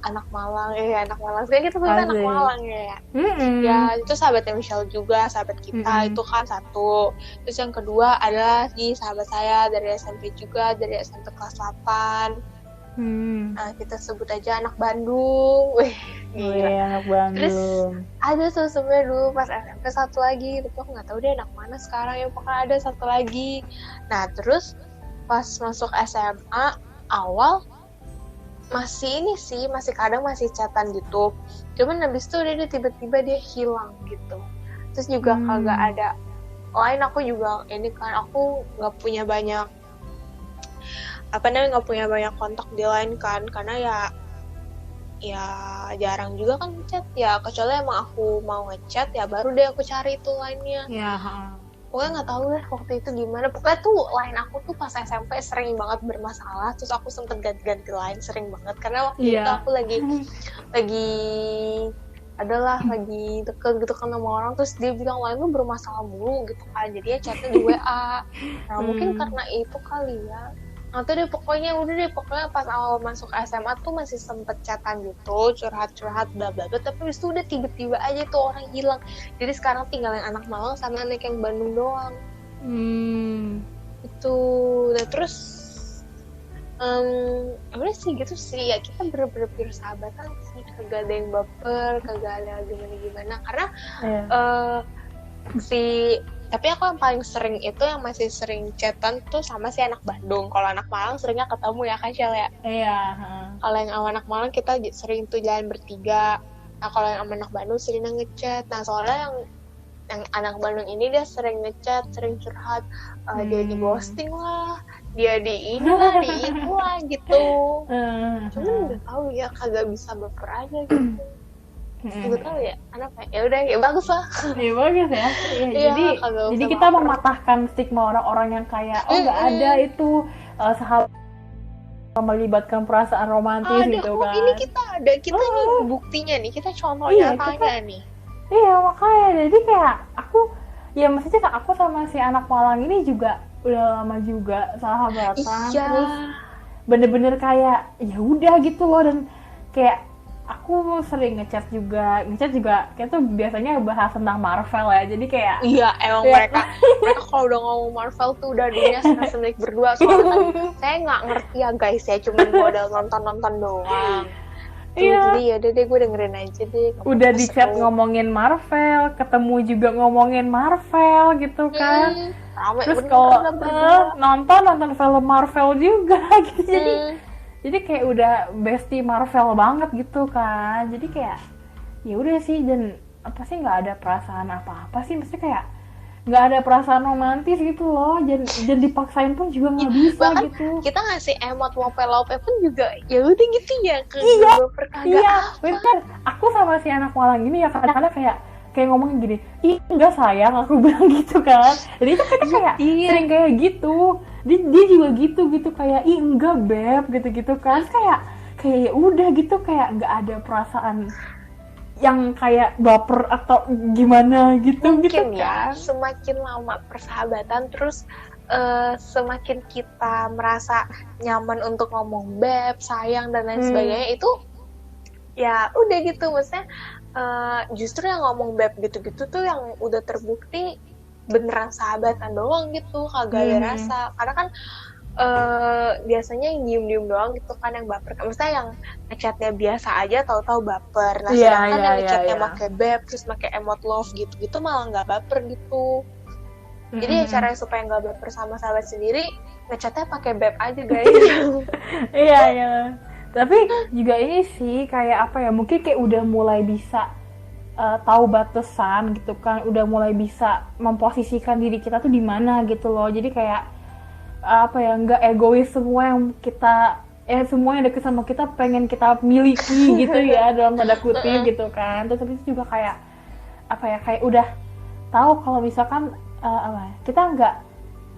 anak Malang sekarang kita sebut anak Malang ya. Ya itu sahabatnya Michelle juga, sahabat kita itu kan satu. Terus yang kedua adalah si sahabat saya dari SMP juga, dari SMP kelas 8. Nah kita sebut aja anak Bandung. Wih, anak Bandung. Terus ada tuh sebenarnya dulu pas SMP satu lagi, tapi aku nggak tahu dia anak mana sekarang ya, pokoknya ada satu lagi. Nah terus pas masuk SMA awal masih kadang masih chatan gitu, cuman habis itu dia tiba-tiba dia hilang gitu. Terus juga kagak ada lain, aku juga ini kan aku nggak punya banyak kontak di line kan, karena ya jarang juga kan ngechat ya, kecuali emang aku mau ngechat ya baru deh aku cari itu line-nya. Pokoknya nggak tahu deh waktu itu gimana. Pokoknya tuh line aku tuh pas SMP sering banget bermasalah, terus aku sempet ganti-ganti line sering banget karena waktu itu aku lagi deket gitu kan sama orang, terus dia bilang line lu bermasalah mulu gitu kan, jadi ya chatnya di WA. Nah mungkin karena itu kali ya. Atau deh pokoknya pas awal masuk SMA tuh masih sempet chatan gitu, curhat bla bla bla, tapi habis itu udah tiba-tiba aja tuh orang hilang. Jadi sekarang tinggal yang anak Malang sama anak yang Bandung doang. Itu udah. Terus Udah sih gitu sih ya, kita bener-bener pure sahabatan sih, kagak ada yang baper, kagak ada gimana-gimana karena tapi aku yang paling sering itu yang masih sering chatan tuh sama si anak Bandung. Kalau anak Malang seringnya ketemu ya kan Shell ya. Iya. Kalau yang sama anak Malang kita sering tuh jalan bertiga. Nah kalau yang sama anak Bandung seringnya ngechat. Nah soalnya yang anak Bandung ini dia sering ngechat, sering curhat, dia di ghosting lah, dia di ini lah, di itu lah gitu. Cuman udah tahu ya kagak bisa baper aja gitu. Gue tahu ya, kenapa? Ya udah, ya bagus lah. Ya bagus ya. Jadi kita mematahkan stigma orang-orang yang kayak nggak ada itu sahabat melibatkan perasaan romantis gitu kan. Ini kita ada, kita nih buktinya nih, kita contoh nyatanya nih. Iya makanya, jadi kayak maksudnya aku sama si anak Malang ini juga udah lama juga sahabatan, terus bener-bener kayak ya udah gitu loh, dan kayak aku sering ngechat juga kayak tuh biasanya bahas tentang Marvel ya, jadi kayak iya emang mereka kalau udah ngomong Marvel tuh udah dunia senek berdua, soalnya kan saya nggak ngerti ya guys ya, cuma modal nonton doang. Jadi ya udah deh, gue dengerin aja deh. Udah di chat ngomongin Marvel, ketemu juga ngomongin Marvel gitu kan. Terus kalau nonton film Marvel juga gitu. Jadi kayak udah bestie Marvel banget gitu kan. Jadi kayak ya udah sih, dan apa sih nggak ada perasaan apa-apa sih, mesti kayak nggak ada perasaan romantis gitu loh, dan dipaksain pun juga nggak bisa. Bahkan gitu kita ngasih emot lope pun juga ya udah gitu ya, bener. Aku sama si anak Malang ini ya kadang-kadang kayak ngomong gini, ih enggak sayang, aku bilang gitu kan. Jadi itu kita kayak sering kayak gitu, dia juga gitu kayak ih enggak beb gitu kan, kayak ya udah gitu, kayak nggak ada perasaan yang kayak baper atau gimana gitu. Mungkin gitu kan ya, semakin lama persahabatan terus semakin kita merasa nyaman untuk ngomong beb, sayang dan lain sebagainya, itu ya udah gitu, maksudnya justru yang ngomong beb gitu-gitu tuh yang udah terbukti beneran sahabatan doang gitu, kagak ada rasa. Karena kan biasanya yang diem-diem doang gitu kan yang baper, maksudnya yang ngechatnya biasa aja tahu-tahu baper. Nah sedangkan yang ngechatnya pakai beb terus pakai emot love gitu malah nggak baper gitu. Jadi caranya supaya nggak baper sama sahabat sendiri, ngechatnya pakai beb aja guys. Iya. Tapi juga ini sih kayak apa ya, mungkin kayak udah mulai bisa tahu batasan gitu kan, udah mulai bisa memposisikan diri kita tuh di mana gitu loh. Jadi kayak apa ya, nggak egois semua yang kita semua yang deket sama kita pengen kita miliki gitu ya dalam tanda kutip gitu kan. Terus tapi itu juga kayak apa ya, kayak udah tahu kalau misalkan kita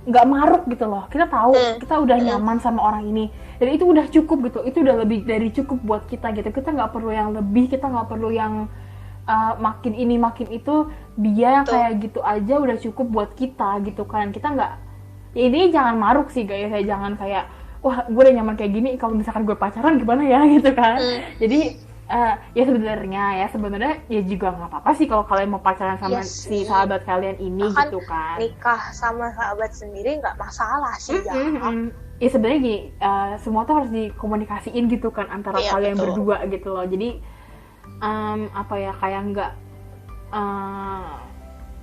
nggak maruk gitu loh, kita tahu kita udah nyaman sama orang ini, dan itu udah cukup gitu, itu udah lebih dari cukup buat kita gitu. Kita nggak perlu yang lebih, kita nggak perlu yang makin ini makin itu, dia kayak gitu aja udah cukup buat kita gitu kan. Kita nggak, ya ini jangan maruk sih guys, saya jangan kayak wah gue udah nyaman kayak gini, kalau misalkan gue pacaran gimana ya gitu kan. Jadi ya sebenarnya ya juga nggak apa-apa sih kalau kalian mau pacaran sama si sahabat kalian ini. Bahkan gitu kan nikah sama sahabat sendiri nggak masalah sih. Ya sebenarnya gini, semua tuh harus dikomunikasiin gitu kan antara kalian berdua gitu loh. Jadi apa ya, kayak nggak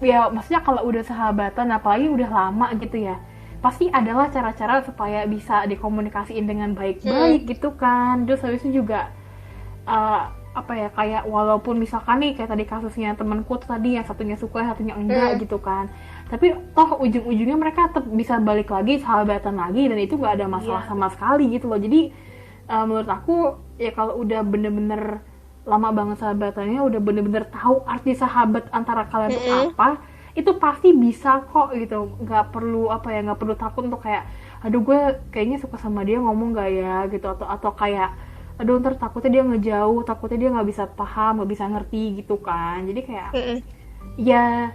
ya maksudnya kalau udah sahabatan apalagi udah lama gitu ya, pasti adalah cara-cara supaya bisa dikomunikasiin dengan baik-baik gitu kan. Terus habis itu juga apa ya, kayak walaupun misalkan nih kayak tadi kasusnya temanku tuh tadi, yang satunya suka satunya enggak gitu kan, tapi toh ujung-ujungnya mereka tetap bisa balik lagi sahabatan lagi, dan itu nggak ada masalah sama sekali gitu loh. Jadi menurut aku ya kalau udah bener-bener lama banget sahabatannya, udah bener-bener tahu arti sahabat antara kalian itu apa, itu pasti bisa kok gitu. Nggak perlu nggak perlu takut untuk kayak aduh gue kayaknya suka sama dia, ngomong nggak ya gitu, atau kayak aduh ntar takutnya dia ngejauh, takutnya dia nggak bisa paham, nggak bisa ngerti gitu kan. Jadi kayak ya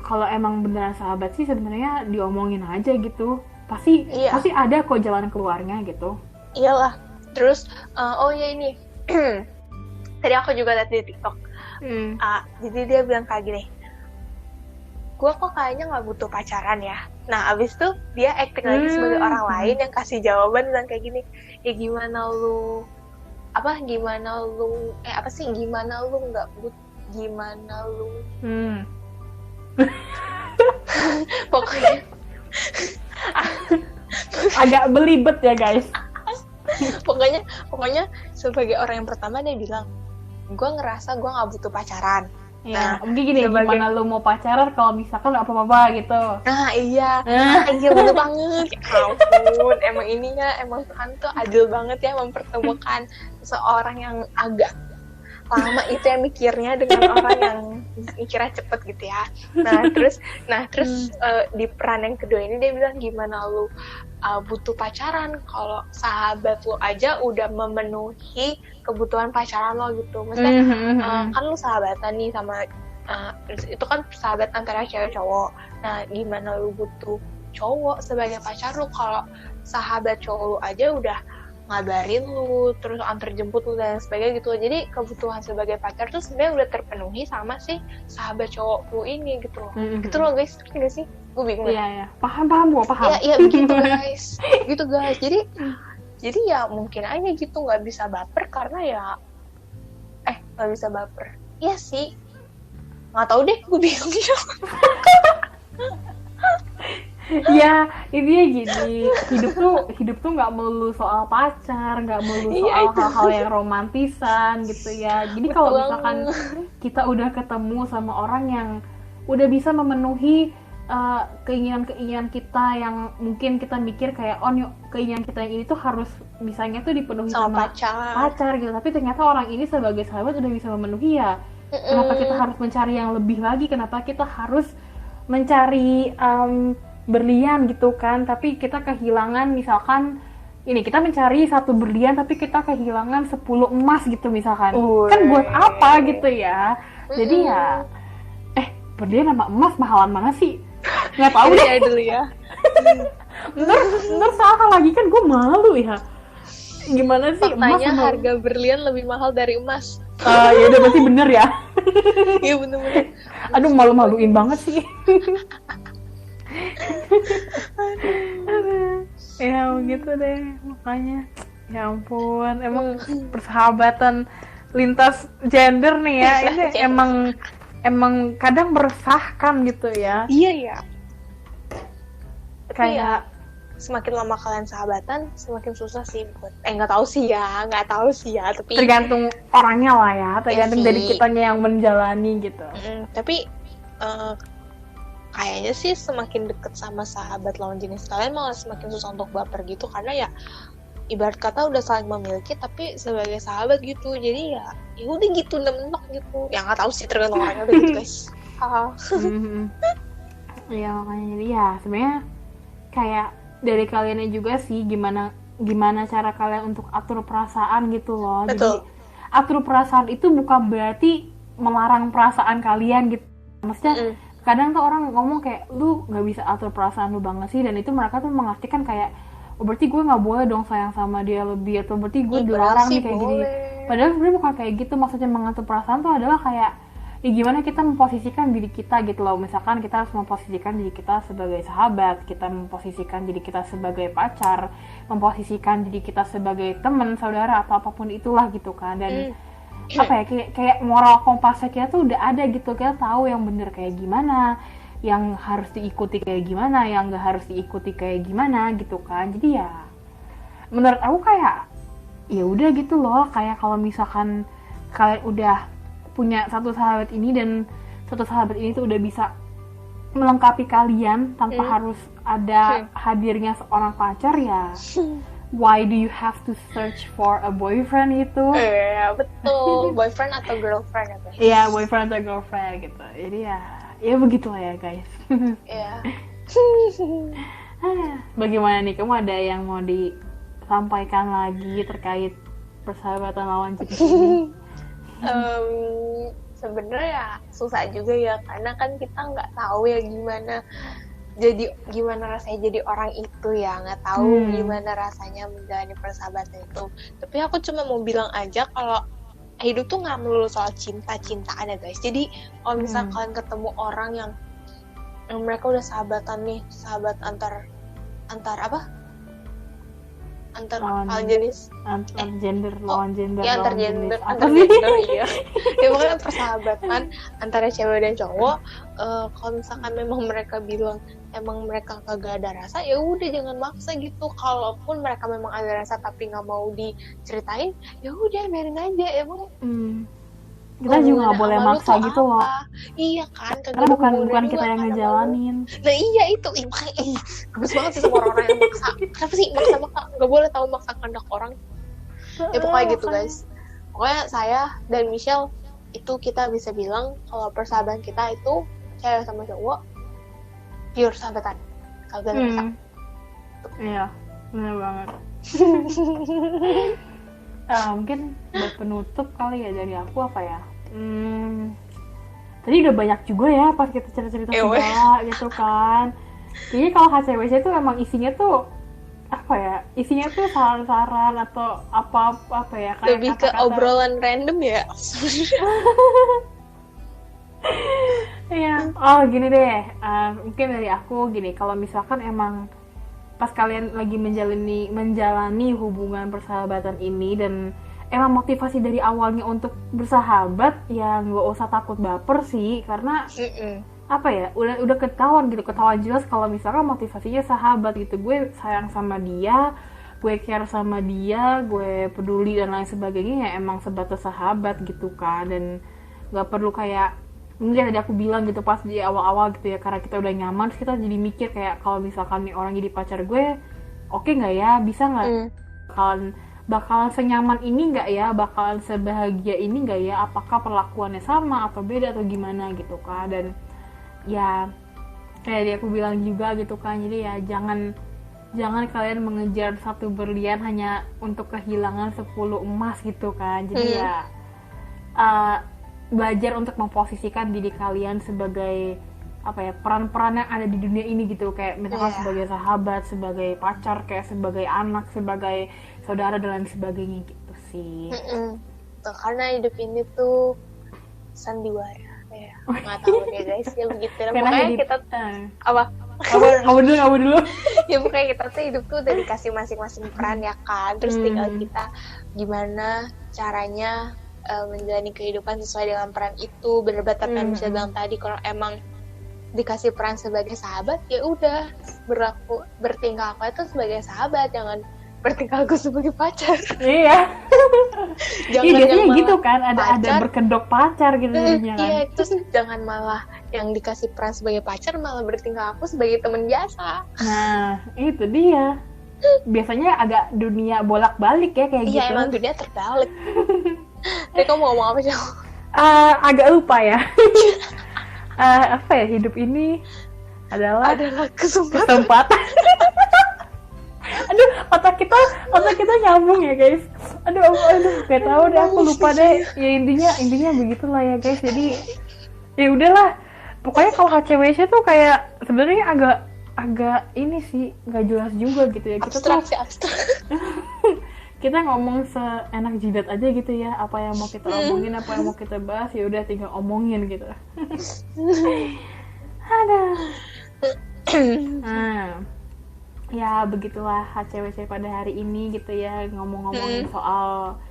kalau emang beneran sahabat sih sebenarnya diomongin aja gitu, pasti ada kok jalan keluarnya gitu. Iyalah. Terus oh ya ini tadi aku juga lihat di TikTok, jadi dia bilang kayak gini, gue kok kayaknya nggak butuh pacaran ya, Nah abis itu dia acting lagi sebagai orang lain yang kasih jawaban dan kayak gini, ya gimana lu gimana lu nggak gimana lu pokoknya agak belibet ya guys. pokoknya sebagai orang yang pertama dia bilang, gue ngerasa gue nggak butuh pacaran. Nah, mungkin gini, gimana lu mau pacaran kalau misalkan gak apa-apa gitu. Nah iya bener banget. Ya ampun, emang Tuhan tuh adil banget ya mempertemukan seorang yang agak lama itu yang mikirnya dengan orang yang mikirnya cepet gitu ya. Nah terus di peran yang kedua ini dia bilang, gimana lu butuh pacaran kalau sahabat lu aja udah memenuhi kebutuhan pacaran lo gitu. Maksudnya kan lu sahabatan nih sama itu kan sahabat antara cewek cowok. Nah gimana lu butuh cowok sebagai pacar lu kalau sahabat cowok lu aja udah ngabarin lu, terus antar jemput lu dan sebagainya gitu. Jadi kebutuhan sebagai pacar tuh sebenarnya udah terpenuhi sama si sahabat cowok lu ini gitu loh. Gitu loh guys, ngerti gak sih? Gue bingung. Iya. Paham. Iya begitu guys. Gitu guys. Jadi ya mungkin aja gitu nggak bisa baper karena ya nggak bisa baper. Iya sih. Nggak tahu deh, gue bingung gitu. Ya intinya gini, hidup tuh nggak melulu soal pacar, nggak melulu soal hal-hal yang romantisan gitu ya. Jadi kalau misalkan kita udah ketemu sama orang yang udah bisa memenuhi keinginan kita yang mungkin kita mikir kayak keinginan kita yang ini tuh harus bisanya tuh dipenuhi sama pacar gitu, tapi ternyata orang ini sebagai sahabat udah bisa memenuhi ya. Kenapa kita harus mencari yang lebih lagi? Kenapa kita harus mencari berlian gitu kan, tapi kita kehilangan misalkan ini, kita mencari 1 berlian tapi kita kehilangan 10 emas gitu misalkan. Kan buat apa gitu ya. Jadi ya berlian sama emas mahalan mana sih? Nggak tahu deh dulu ya. Ntar salah lagi kan gue malu ya. Gimana sih? Faktanya harga berlian lebih mahal dari emas. Ya udah berarti bener ya. Iya bener-bener. Aduh malu-maluin banget sih. Ya begitu deh makanya. Ya ampun, emang persahabatan lintas gender nih ya, ini emang kadang meresahkan gitu ya. Iya ya. Kayak semakin lama kalian sahabatan, semakin susah sih buat nggak tahu sih ya, tapi tergantung orangnya lah ya, tergantung dari kitanya yang menjalani gitu. Tapi kayaknya sih semakin deket sama sahabat lawan jenis kalian malah semakin susah untuk baper gitu, karena ya ibarat kata udah saling memiliki tapi sebagai sahabat gitu. Jadi ya udah gitu nemenek gitu. Ya nggak tahu sih, tergantung orangnya udah gitu guys. Ya makanya jadi ya sebenarnya kayak dari kaliannya juga sih gimana cara kalian untuk atur perasaan gitu loh. Betul. Jadi atur perasaan itu bukan berarti melarang perasaan kalian gitu. Maksudnya kadang tuh orang ngomong kayak lu nggak bisa atur perasaan lu banget sih, dan itu mereka tuh mengartikan kayak berarti gue nggak boleh dong sayang sama dia lebih, atau berarti gue dilarang nih kayak gini. Padahal sebenarnya bukan kayak gitu. Maksudnya mengatur perasaan tuh adalah kayak gimana kita memposisikan diri kita gitu loh. Misalkan kita harus memposisikan diri kita sebagai sahabat, kita memposisikan diri kita sebagai pacar, memposisikan diri kita sebagai teman, saudara, atau apapun itulah gitu kan. Dan apa ya, kayak moral kompasnya kita tuh udah ada gitu. Kita tahu yang bener kayak gimana, yang harus diikuti kayak gimana, yang gak harus diikuti kayak gimana gitu kan. Jadi ya menurut aku kayak ya udah gitu loh. Kayak kalau misalkan kalian udah punya satu sahabat ini, dan satu sahabat ini tuh udah bisa melengkapi kalian tanpa harus ada hadirnya seorang pacar, ya why do you have to search for a boyfriend gitu? Betul. Boyfriend atau girlfriend gitu. Iya, boyfriend atau girlfriend gitu. Jadi ya begitulah ya guys. Iya. Bagaimana nih, kamu ada yang mau disampaikan lagi terkait persahabatan lawan jenis ini? Sebenarnya susah juga ya, karena kan kita nggak tahu ya gimana rasanya jadi orang itu ya, nggak tahu gimana rasanya menjalani persahabatan itu. Tapi aku cuma mau bilang aja kalau hidup tuh nggak melulu soal cinta-cintaan ya guys. Jadi kalau misalnya kalian ketemu orang yang mereka udah sahabatan nih, sahabat antar apa? Antar jenis, antar gender, lawan gender, ya antar gender, iya. Ya pokoknya persahabatan antara cewek dan cowok. Kalau misalkan memang mereka bilang emang mereka kagak ada rasa, ya udah jangan maksa gitu. Kalaupun mereka memang ada rasa tapi nggak mau diceritain, ya udah biarin aja. Emang kita juga nggak boleh maksa gitu loh. Iya kan, karena bukan kita yang ngejalanin. Nah iya itu, bagus banget sih sama orang-orang yang maksa. Kenapa sih maksa? Nggak boleh tahu maksa kehendak orang. Ya pokoknya gitu guys. Pokoknya saya dan Michelle itu kita bisa bilang kalau persahabatan kita itu cewek sama cowok pure sahabatan, kagak maksa. Iya, benar banget. Mungkin buat penutup kali ya dari aku apa ya, tadi udah banyak juga ya pas kita cerita-cerita segala gitu kan. Jadi kalau HCWC itu emang isinya tuh apa ya, isinya tuh saran-saran atau apa ya, kayak lebih kata-kata, ke obrolan random ya. Iya, gini deh, mungkin dari aku gini, kalau misalkan emang pas kalian lagi menjalani hubungan persahabatan ini dan emang motivasi dari awalnya untuk bersahabat, ya nggak usah takut baper sih, karena apa ya, udah ketahuan jelas kalau misalkan motivasinya sahabat gitu. Gue sayang sama dia, gue care sama dia, gue peduli dan lain sebagainya, ya emang sebatas sahabat gitu kan. Dan nggak perlu kayak mungkin tadi aku bilang gitu pas di awal-awal gitu ya, karena kita udah nyaman terus kita jadi mikir kayak kalau misalkan nih orang jadi pacar gue, oke nggak ya, bisa nggak, bakalan senyaman ini nggak ya, bakalan sebahagia ini nggak ya, apakah perlakuannya sama atau beda atau gimana gitu kan. Dan ya kayak tadi aku bilang juga gitu kan, jadi ya jangan kalian mengejar satu berlian hanya untuk kehilangan 10 emas gitu kan. Jadi ya belajar untuk memposisikan diri kalian sebagai apa ya, peran-peran yang ada di dunia ini gitu, kayak misalkan sebagai sahabat, sebagai pacar, kayak sebagai anak, sebagai saudara dan lain sebagainya gitu sih. Tuh, karena hidup ini tuh sandiwara ya, nggak tahu deh guys ya begitu. Makanya kita kamu dulu ya pokoknya kita tuh hidup tuh udah dikasih masing-masing peran ya kan, terus tinggal kita gimana caranya menjalani kehidupan sesuai dengan peran itu. Bener banget yang bisa bilang tadi, kalau emang dikasih peran sebagai sahabat, ya udah bertingkah aku itu sebagai sahabat, jangan bertingkah aku sebagai pacar. Iya. Jangan biasanya gitu kan, ada berkedok pacar gitu kan. Iya, terus jangan malah yang dikasih peran sebagai pacar malah bertingkah aku sebagai teman biasa. Nah, itu dia. Biasanya agak dunia bolak-balik ya kayak gitu. Iya, emang dunia terbalik. Tapi kamu mau ngomong apa sih? Agak lupa ya. Apa ya, hidup ini adalah kesempatan. Aduh, otak kita nyambung ya guys. Aduh, gak tahu deh, aku lupa deh. Ya intinya begitulah ya guys. Jadi ya udahlah. Pokoknya kalau HCWC tuh kayak sebenarnya agak ini sih, nggak jelas juga gitu ya. Kita kita ngomong seenak jidat aja gitu ya, apa yang mau kita omongin, apa yang mau kita bahas, ya udah tinggal omongin gitu. Ada. Nah, ya begitulah HCWC pada hari ini gitu ya, ngomongin soal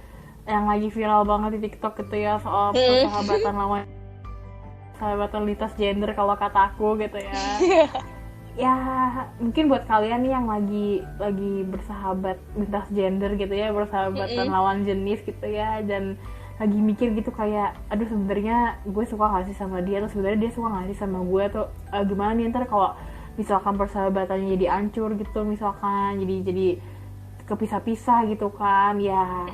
yang lagi viral banget di TikTok gitu ya, soal sahabatan lintas gender kalau kata aku gitu ya. Ya mungkin buat kalian nih yang lagi bersahabat lintas gender gitu ya, bersahabatan lawan jenis gitu ya, dan lagi mikir gitu kayak, aduh sebenarnya gue suka nggak sih sama dia, atau sebenarnya dia suka nggak sih sama gue, atau gimana nih ntar kalau misalkan persahabatannya jadi hancur gitu, misalkan jadi kepisah-pisah gitu kan ya.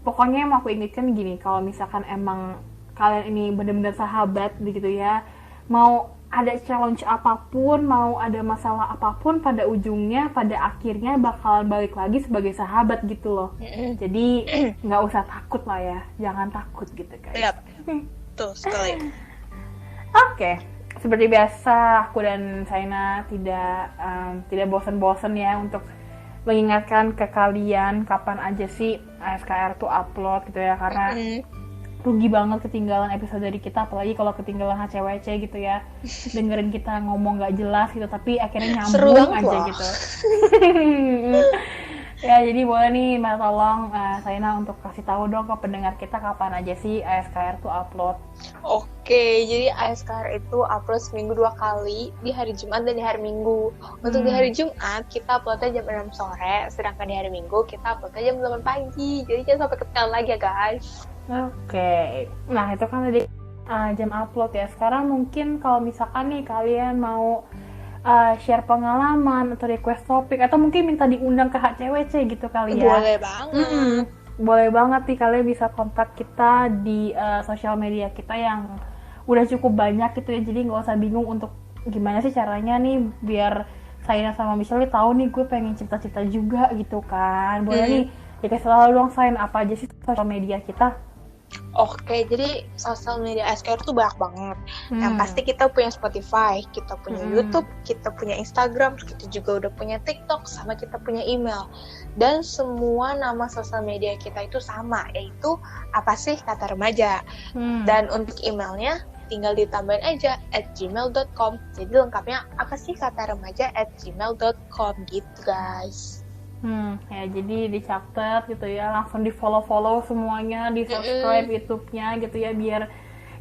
Pokoknya yang mau aku ingatkan gini, kalau misalkan emang kalian ini benar-benar sahabat gitu ya, mau ada challenge apapun, mau ada masalah apapun, pada ujungnya, pada akhirnya bakalan balik lagi sebagai sahabat gitu loh. Jadi nggak usah takut lah ya, jangan takut gitu guys. Yap, tuh sekali. Oke, seperti biasa aku dan Saina tidak bosan-bosan ya untuk mengingatkan ke kalian kapan aja sih ASKR tuh upload gitu ya, karena rugi banget ketinggalan episode dari kita, apalagi kalau ketinggalan HCWC gitu ya. Dengerin kita ngomong gak jelas gitu, tapi akhirnya nyambung aja loh. Gitu. Ya, jadi boleh nih Mbak tolong Saina untuk kasih tahu dong ke pendengar kita kapan aja sih ASKR tuh upload. Oke, jadi ASKR itu upload seminggu 2 kali, di hari Jumat dan di hari Minggu. Untuk di hari Jumat kita uploadnya jam 6 sore, sedangkan di hari Minggu kita uploadnya jam 8 pagi. Jadi jangan sampai ketinggalan lagi ya guys. Oke, nah itu kan tadi jam upload ya. Sekarang mungkin kalau misalkan nih kalian mau share pengalaman atau request topik atau mungkin minta diundang ke HCWC gitu kali ya. Boleh banget. Boleh banget nih, kalian bisa kontak kita di sosial media kita yang udah cukup banyak gitu ya. Jadi nggak usah bingung untuk gimana sih caranya nih biar Saina sama Michelle tahu nih gue pengen cerita-cerita juga gitu kan. Boleh nih dikasih tahu dong Sain apa aja sih sosial media kita. Oke, jadi sosial media ASKR tuh banyak banget. Yang pasti kita punya Spotify, kita punya YouTube, kita punya Instagram, kita juga udah punya TikTok, sama kita punya email. Dan semua nama sosial media kita itu sama, yaitu apa sih kata remaja. Dan untuk emailnya tinggal ditambahin aja @gmail.com. Jadi lengkapnya apa sih kata remaja @gmail.com gitu guys. Ya jadi dicatat gitu ya, langsung di follow semuanya, di subscribe YouTube-nya gitu ya, biar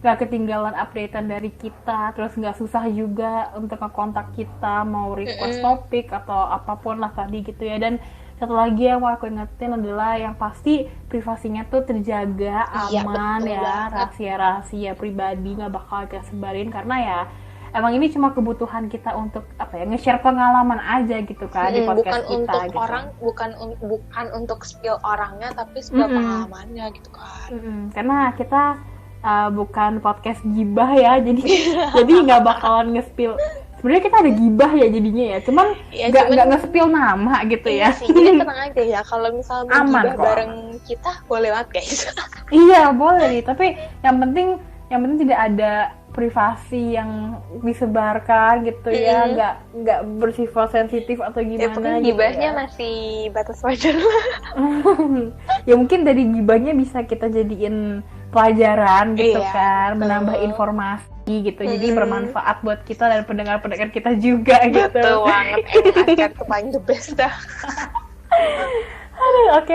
gak ketinggalan updatean dari kita, terus gak susah juga untuk ngekontak kita mau request topik atau apapun lah tadi gitu ya. Dan satu lagi yang mau aku ingetin adalah yang pasti privasinya tuh terjaga, aman ya, rahasia-rahasia pribadi gak bakal kita sebarin, karena ya emang ini cuma kebutuhan kita untuk nge-share pengalaman aja gitu kan di podcast bukan kita untuk gitu. bukan untuk spill orangnya, tapi spill pengalamannya gitu kan. Karena kita bukan podcast gibah ya, jadi nggak bakalan nge-spill. Sebenarnya kita ada gibah ya jadinya ya, cuman nggak nge-spill nama gitu ya. Sih, jadi tenang aja ya, kalau misalnya mau gibah bareng kita boleh banget guys. Iya boleh, tapi yang penting tidak ada privasi yang disebarkan gitu ya, nggak bersifat sensitif atau gimana gitu. Gibahnya masih batas wajar lah. Ya mungkin dari gibahnya bisa kita jadiin pelajaran gitu kan, menambah informasi gitu, jadi bermanfaat buat kita dan pendengar-pendengar kita juga gitu. Betul banget, emang ASKR tuh paling the best dah. Oke,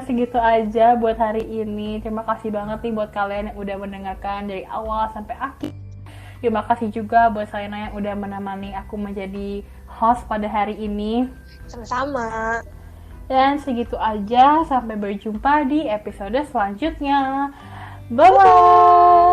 segitu aja buat hari ini. Terima kasih banget nih buat kalian yang udah mendengarkan dari awal sampai akhir. Terima kasih juga buat Saina yang udah menemani aku menjadi host pada hari ini. Sama-sama. Dan segitu aja, sampai berjumpa di episode selanjutnya. Bye-bye!